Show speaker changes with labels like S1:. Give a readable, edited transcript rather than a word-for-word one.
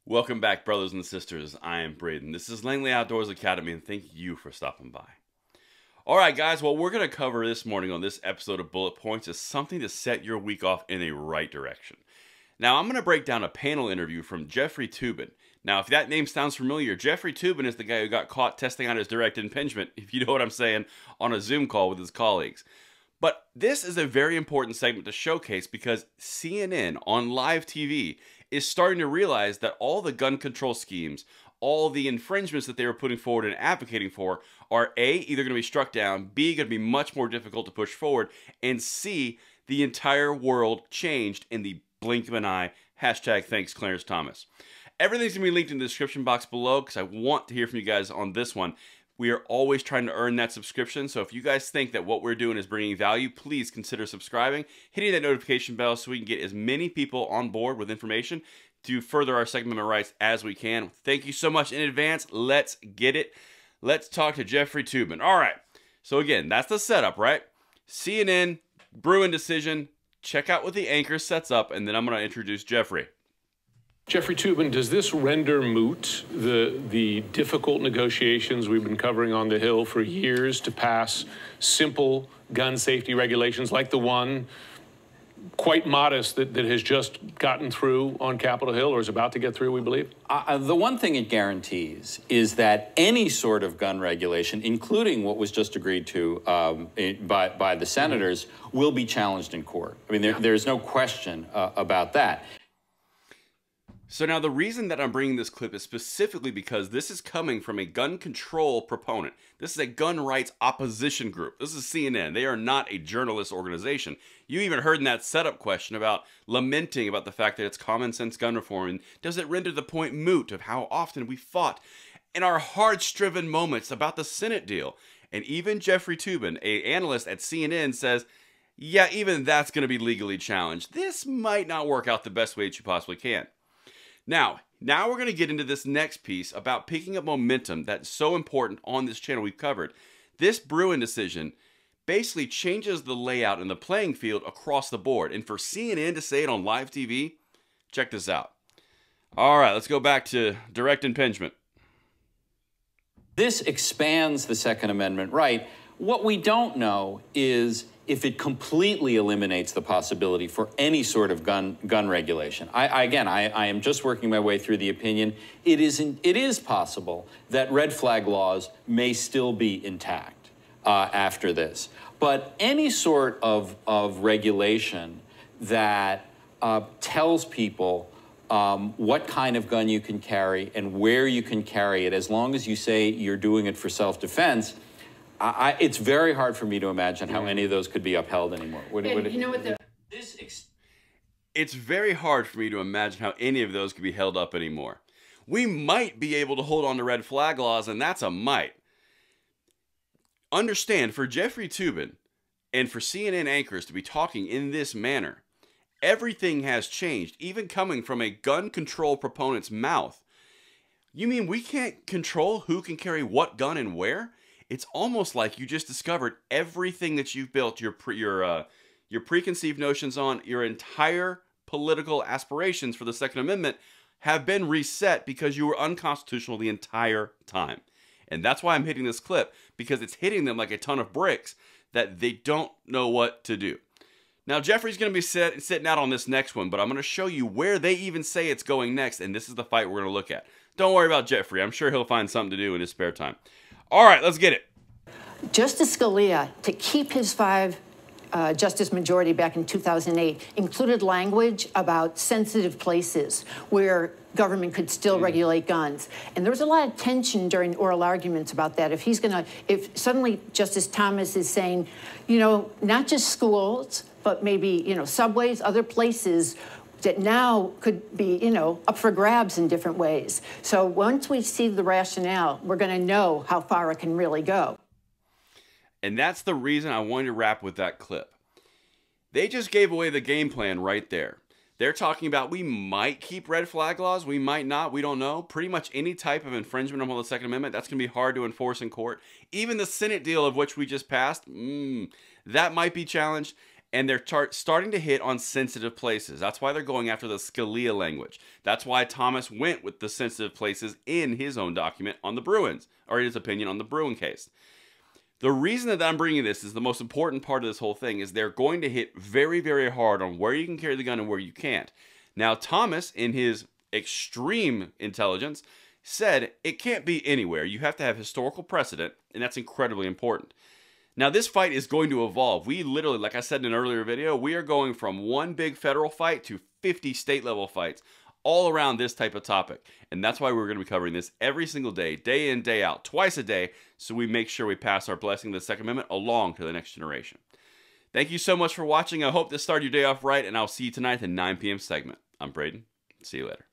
S1: Welcome back, brothers and sisters. I am Braden. This is Langley Outdoors Academy, and thank you for stopping by. All right, guys, what we're going to cover this morning on this episode of Bullet Points is something to set your week off in a right direction. Now, I'm going to break down a panel interview from Jeffrey Toobin. Now, if that name sounds familiar, Jeffrey Toobin is the guy who got caught testing out his direct impingement, if you know what I'm saying, on a Zoom call with his colleagues. But this is a very important segment to showcase because CNN on live TV is starting to realize that all the gun control schemes, all the infringements that they were putting forward and advocating for are A, either going to be struck down, B, going to be much more difficult to push forward, and C, the entire world changed in the blink of an eye. Hashtag thanks Clarence Thomas. Everything's going to be linked in the description box below because I want to hear from you guys on this one. We are always trying to earn that subscription, so if you guys think that what we're doing is bringing value, please consider subscribing, hitting that notification bell so we can get as many people on board with information to further our Second Amendment rights as we can. Thank you so much in advance. Let's get it. Let's talk to Jeffrey Toobin. All right, so again, that's the setup, right? CNN, Bruen decision, check out what the anchor sets up, and then I'm going to introduce Jeffrey.
S2: Jeffrey Toobin, does this render moot the difficult negotiations we've been covering on the Hill for years to pass simple gun safety regulations like the one, quite modest, that has just gotten through on Capitol Hill or is about to get through, we believe?
S3: The one thing it guarantees is that any sort of gun regulation, including what was just agreed to by the senators, will be challenged in court. I mean, there's no question about that.
S1: So now the reason that I'm bringing this clip is specifically because this is coming from a gun control proponent. This is a gun rights opposition group. This is CNN. They are not a journalist organization. You even heard in that setup question about lamenting about the fact that it's common sense gun reform, and does it render the point moot of how often we fought in our hard-striven moments about the Senate deal. And even Jeffrey Toobin, an analyst at CNN, says, yeah, even that's going to be legally challenged. This might not work out the best way that you possibly can. Now we're going to get into this next piece about picking up momentum that's so important on this channel we've covered. This Bruen decision basically changes the layout and the playing field across the board. And for CNN to say it on live TV, check this out. All right, let's go back to direct impingement.
S3: This expands the Second Amendment right. What we don't know is if it completely eliminates the possibility for any sort of gun regulation. I am just working my way through the opinion. It is possible that red flag laws may still be intact after this. But any sort of regulation that tells people what kind of gun you can carry and where you can carry it, as long as you say you're doing it for self-defense, it's very hard for me to imagine how any of those could be upheld anymore.
S1: It's very hard for me to imagine how any of those could be held up anymore. We might be able to hold on to red flag laws, and that's a might. Understand, for Jeffrey Toobin and for CNN anchors to be talking in this manner, everything has changed, even coming from a gun control proponent's mouth. You mean we can't control who can carry what gun and where? It's almost like you just discovered everything that you've built your preconceived notions on, your entire political aspirations for the Second Amendment have been reset because you were unconstitutional the entire time. And that's why I'm hitting this clip, because it's hitting them like a ton of bricks that they don't know what to do. Now, Jeffrey's going to be sitting out on this next one, but I'm going to show you where they even say it's going next, and this is the fight we're going to look at. Don't worry about Jeffrey. I'm sure he'll find something to do in his spare time. All right, let's get it.
S4: Justice Scalia, to keep his justice majority back in 2008, included language about sensitive places where government could still regulate guns. And there was a lot of tension during oral arguments about that. If suddenly Justice Thomas is saying, you know, not just schools, but maybe, you know, subways, other places that now could be, you know, up for grabs in different ways. So once we see the rationale, we're going to know how far it can really go.
S1: And that's the reason I wanted to wrap with that clip. They just gave away the game plan right there. They're talking about we might keep red flag laws, we might not, we don't know. Pretty much any type of infringement on the Second Amendment, that's going to be hard to enforce in court. Even the Senate deal of which we just passed, that might be challenged. and they're starting to hit on sensitive places. That's why they're going after the Scalia language. That's why Thomas went with the sensitive places in his own document on the Bruins, or his opinion on the Bruen case. The reason that I'm bringing this is the most important part of this whole thing is they're going to hit very, very hard on where you can carry the gun and where you can't. Now, Thomas, in his extreme intelligence, said it can't be anywhere. You have to have historical precedent, and that's incredibly important. Now, this fight is going to evolve. We literally, like I said in an earlier video, we are going from one big federal fight to 50 state-level fights all around this type of topic. And that's why we're going to be covering this every single day in, day out, twice a day, so we make sure we pass our blessing of the Second Amendment along to the next generation. Thank you so much for watching. I hope this started your day off right, and I'll see you tonight at the 9 p.m. segment. I'm Braden. See you later.